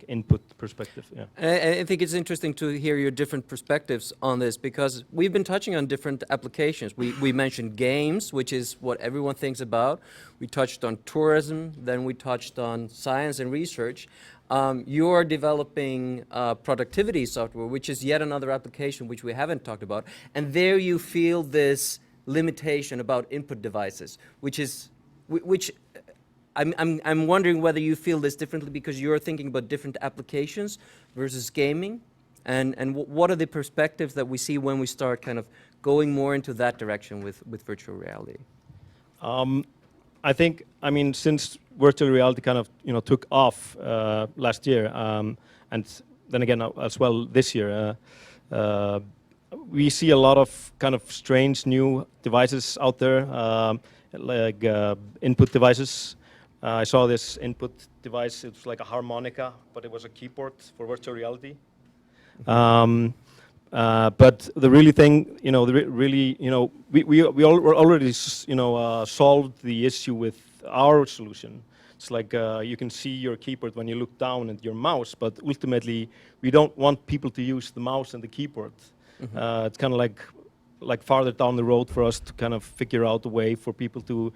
input perspective. Yeah.
I think it's interesting to hear your different perspectives on this, because we've been touching on different applications. We mentioned games, which is what everyone thinks about. We touched on tourism, then we touched on science and research. You're developing productivity software, which is yet another application which we haven't talked about. And there you feel this limitation about input devices, which I'm wondering whether you feel this differently because you're thinking about different applications versus gaming, and what are the perspectives that we see when we start kind of going more into that direction with virtual reality?
I think, I mean, since virtual reality kind of, you know, took off last year, and then again as well this year, we see a lot of kind of strange new devices out there, like input devices. I saw this input device. It was like a harmonica, but it was a keyboard for virtual reality. But the really thing, you know, we already, you know, solved the issue with our solution. It's like you can see your keyboard when you look down at your mouse, but ultimately we don't want people to use the mouse and the keyboard. Mm-hmm. It's kind of like farther down the road for us to kind of figure out a way for people to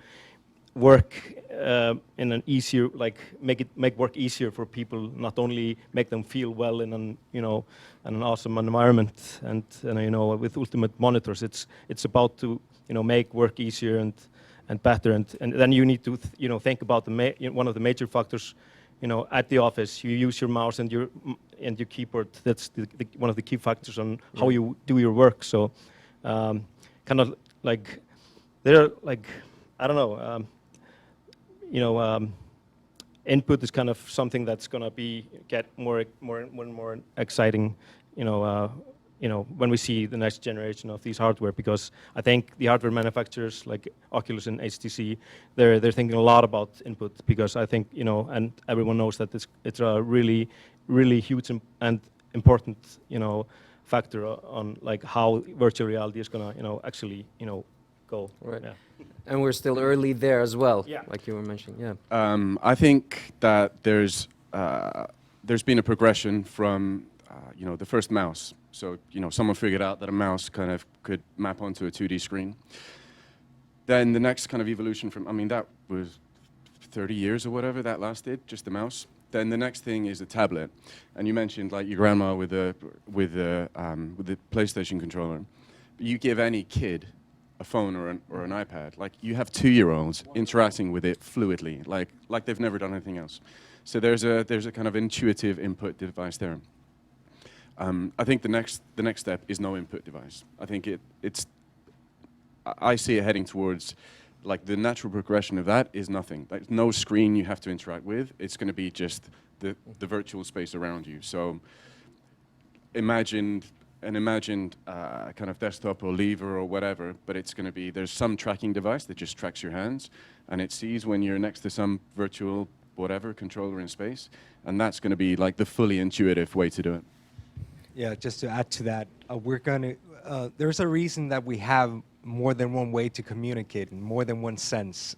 work in an easier, like make work easier for people, not only make them feel well in an, you know, an awesome environment and you know, with ultimate monitors. It's about to, you know, make work easier and better, and then you need to you know, think about one of the major factors, you know, at the office. You use your mouse and your keyboard. That's one of the key factors on how you do your work. So kind of like they're like, I don't know, you know, input is kind of something that's gonna get more and more exciting, you know, when we see the next generation of these hardware, because I think the hardware manufacturers like Oculus and HTC, they're thinking a lot about input, because I think, you know, and everyone knows that it's a really, really huge and important, you know, factor on like how virtual reality is gonna, you know, actually, you know, go.
Right.
Yeah.
And we're still early there as well,
Yeah.
like you were mentioning. Yeah.
I think that there's been a progression from you know, the first mouse. So, you know, someone figured out that a mouse kind of could map onto a 2D screen. Then the next kind of evolution from, I mean, that was 30 years or whatever that lasted, just the mouse. Then the next thing is a tablet. And you mentioned like your grandma with the PlayStation controller. You give any kid a phone or an iPad, like you have 2-year-olds interacting with it fluidly, like they've never done anything else. So there's a kind of intuitive input device there. I think the next step is no input device. I think I see it heading towards, like, the natural progression of that is nothing. Like, no screen you have to interact with. It's going to be just the virtual space around you. So imagined kind of desktop or lever or whatever, but it's going to be, there's some tracking device that just tracks your hands, and it sees when you're next to some virtual whatever controller in space, and that's going to be like the fully intuitive way to do it.
Yeah, just to add to that, there's a reason that we have more than one way to communicate and more than one sense.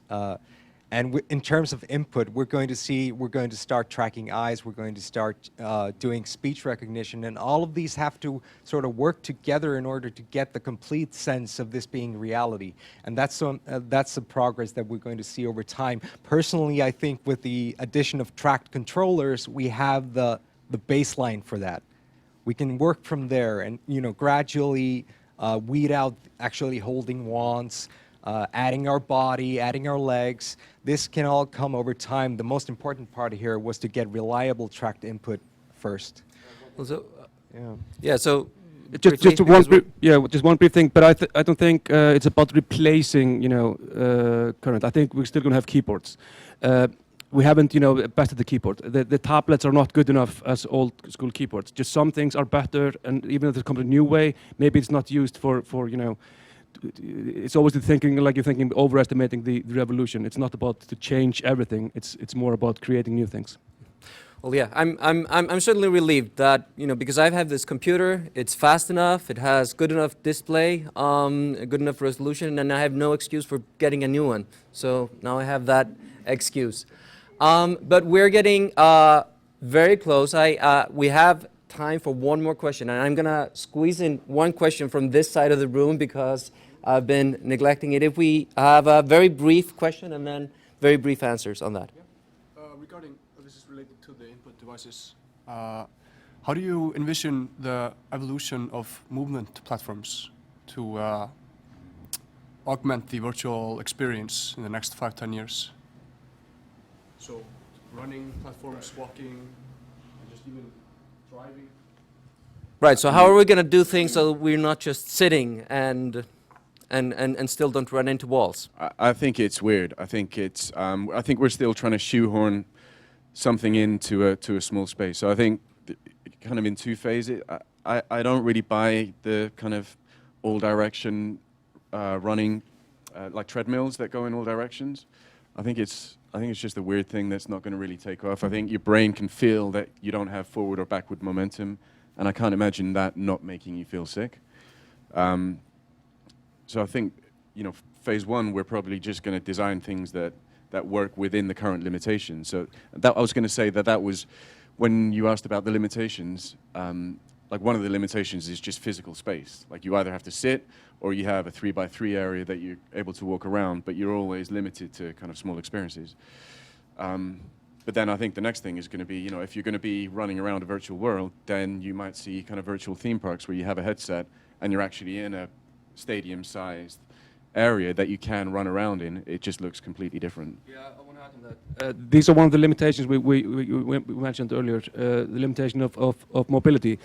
And in terms of input, we're going to start tracking eyes, we're going to start doing speech recognition, and all of these have to sort of work together in order to get the complete sense of this being reality. And that's the progress that we're going to see over time. Personally, I think with the addition of tracked controllers, we have the baseline for that. We can work from there and, you know, gradually weed out actually holding wands, adding our body, adding our legs. This can all come over time. The most important part here was to get reliable tracked input first.
So,
So just one brief thing. But I don't think it's about replacing, you know, current. I think we're still going to have keyboards. We haven't, you know, bested the keyboard. The tablets are not good enough as old school keyboards. Just some things are better, and even if there's come a new way, maybe it's not used for you know. It's always the thinking, like you're thinking, overestimating the revolution. It's not about to change everything. It's more about creating new things.
well, yeah, I'm certainly relieved that, you know, because I have this computer, it's fast enough, it has good enough display, good enough resolution, and I have no excuse for getting a new one. So now I have that excuse. But we're getting very close. We have time for one more question, and I'm gonna squeeze in one question from this side of the room because I've been neglecting it. If we have a very brief question and then very brief answers on that.
Yeah. Regarding, this is related to the input devices, how do you envision the evolution of movement platforms to augment the virtual experience in the next 5-10 years? So running platforms, walking, and just even driving.
Right, so how are we going to do things so we're not just sitting and still don't run into walls?
I think it's weird. I think we're still trying to shoehorn something into a small space. So I think kind of in two phases. I don't really buy the kind of all direction running like treadmills that go in all directions. I think it's just a weird thing that's not going to really take off. I think your brain can feel that you don't have forward or backward momentum, and I can't imagine that not making you feel sick. So I think, you know, phase one, we're probably just going to design things that work within the current limitations. So I was going to say that was, when you asked about the limitations, like one of the limitations is just physical space. Like you either have to sit or you have a 3x3 area that you're able to walk around, but you're always limited to kind of small experiences. But then I think the next thing is going to be, you know, if you're going to be running around a virtual world, then you might see kind of virtual theme parks where you have a headset and you're actually in a stadium-sized area that you can run around in. It just looks completely different.
Yeah, I want to add on that. These are one of the limitations we mentioned earlier, the limitation of mobility.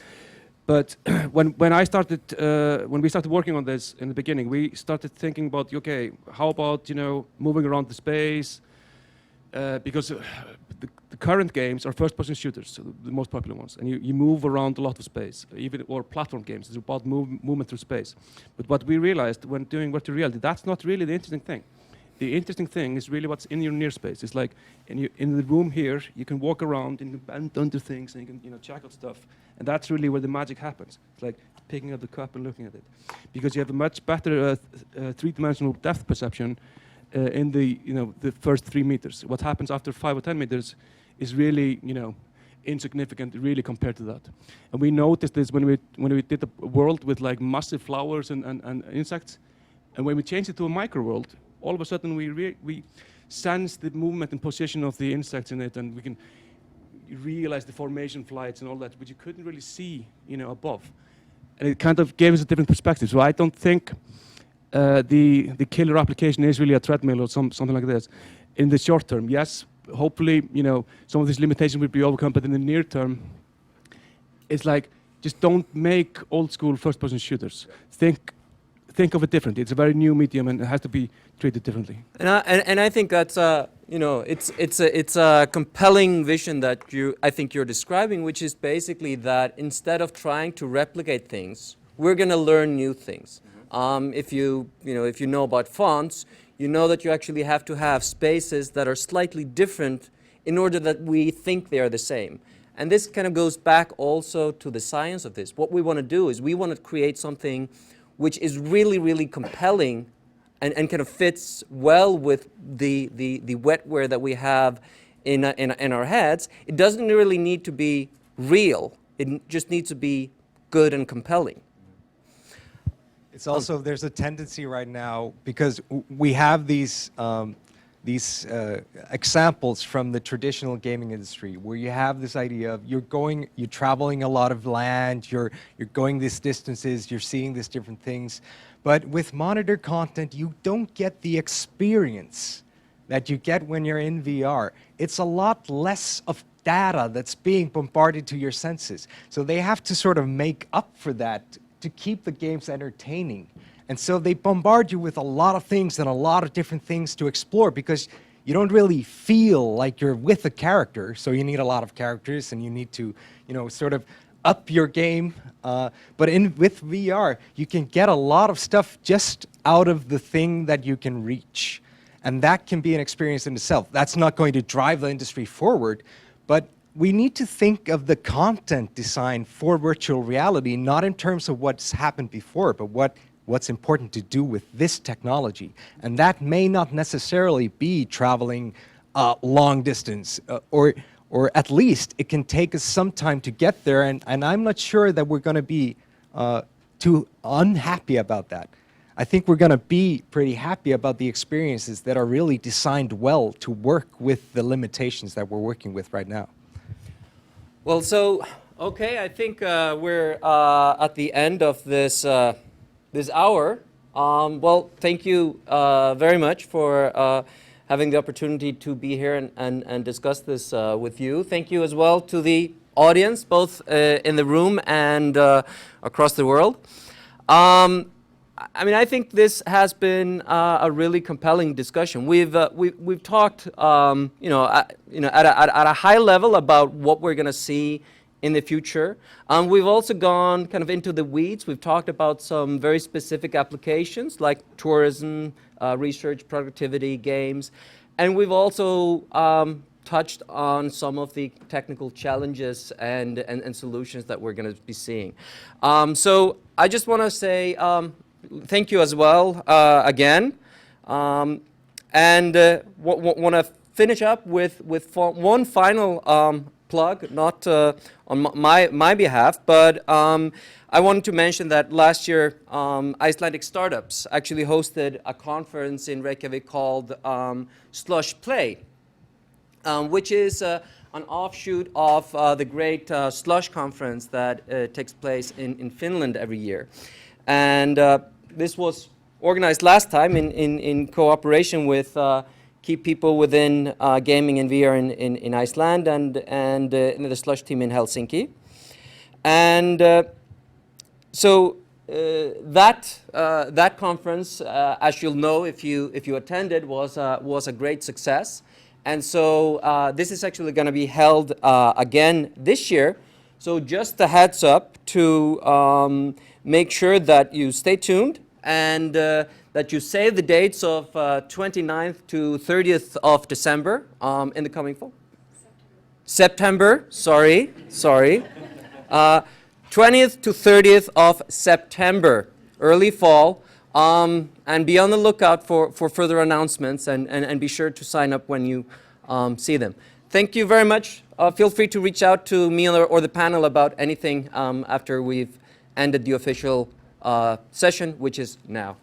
But when we started working on this in the beginning, we started thinking about, okay, how about, you know, moving around the space? Because the current games are first-person shooters, so the most popular ones, and you move around a lot of space. Or platform games, it's about movement through space. But what we realized when doing virtual reality, that's not really the interesting thing. The interesting thing is really what's in your near space. It's like in the room here, you can walk around and you can bend under things and you can, you know, check out stuff. And that's really where the magic happens. It's like picking up the cup and looking at it, because you have a much better three-dimensional depth perception in the first 3 meters. What happens after 5 or 10 meters is really, you know, insignificant really compared to that. And we noticed this when we did a world with like massive flowers and insects, and when we changed it to a micro world, all of a sudden we sense the movement and position of the insects in it, and we can realize the formation flights and all that, which you couldn't really see, above. And it kind of gave us a different perspective. So I don't think the killer application is really a treadmill or something like this. In the short term, yes, hopefully, some of these limitations will be overcome, but in the near term, it's like, just don't make old school first-person shooters. Think of it differently. It's a very new medium and it has to be treated differently.
And I think that's it's a compelling vision that I think you're describing, which is basically that instead of trying to replicate things, we're going to learn new things. If you know about fonts, you know that you actually have to have spaces that are slightly different in order that we think they are the same. And this kind of goes back also to the science of this. What we want to do is we want to create something which is really, really compelling and kind of fits well with the wetware that we have in our heads. It doesn't really need to be real. It just needs to be good and compelling.
It's also, there's a tendency right now, because we have these examples from the traditional gaming industry where you have this idea of you're traveling a lot of land, you're going these distances, you're seeing these different things. But with monitor content, you don't get the experience that you get when you're in VR. It's a lot less of data that's being bombarded to your senses. So they have to sort of make up for that to keep the games entertaining. And so they bombard you with a lot of things and a lot of different things to explore, because you don't really feel like you're with a character. So you need a lot of characters and you need to, sort of up your game. But with VR, you can get a lot of stuff just out of the thing that you can reach. And that can be an experience in itself. That's not going to drive the industry forward, but we need to think of the content design for virtual reality, not in terms of what's happened before, but what's important to do with this technology. And that may not necessarily be traveling long distance, or at least it can take us some time to get there, and I'm not sure that we're going to be too unhappy about that. I think we're going to be pretty happy about the experiences that are really designed well to work with the limitations that we're working with right now.
Well, so, okay, I think we're at the end of this hour. Well, thank you very much for having the opportunity to be here and discuss this with you. Thank you as well to the audience, both in the room and across the world. I think this has been a really compelling discussion. We've talked, at a high level about what we're going to see in the future. We've also gone kind of into the weeds. We've talked about some very specific applications like tourism, research, productivity, games, and we've also touched on some of the technical challenges and solutions that we're going to be seeing. So I just want to say thank you as well again, and want to finish up with one final plug, not on my behalf, but I wanted to mention that last year Icelandic Startups actually hosted a conference in Reykjavik called Slush Play, which is an offshoot of the great Slush conference that takes place in Finland every year. And this was organized last time in cooperation with key people within gaming and VR in Iceland and the Slush team in Helsinki. And so that conference, as you'll know if you attended, was a great success. And so this is actually going to be held again this year. So just a heads up to make sure that you stay tuned and that you save the dates of 29th to 30th of December in the coming fall. September, sorry. 20th to 30th of September, early fall. And be on the lookout for further announcements and be sure to sign up when you see them. Thank you very much feel free to reach out to me or the panel about anything after we've ended the official session, which is now.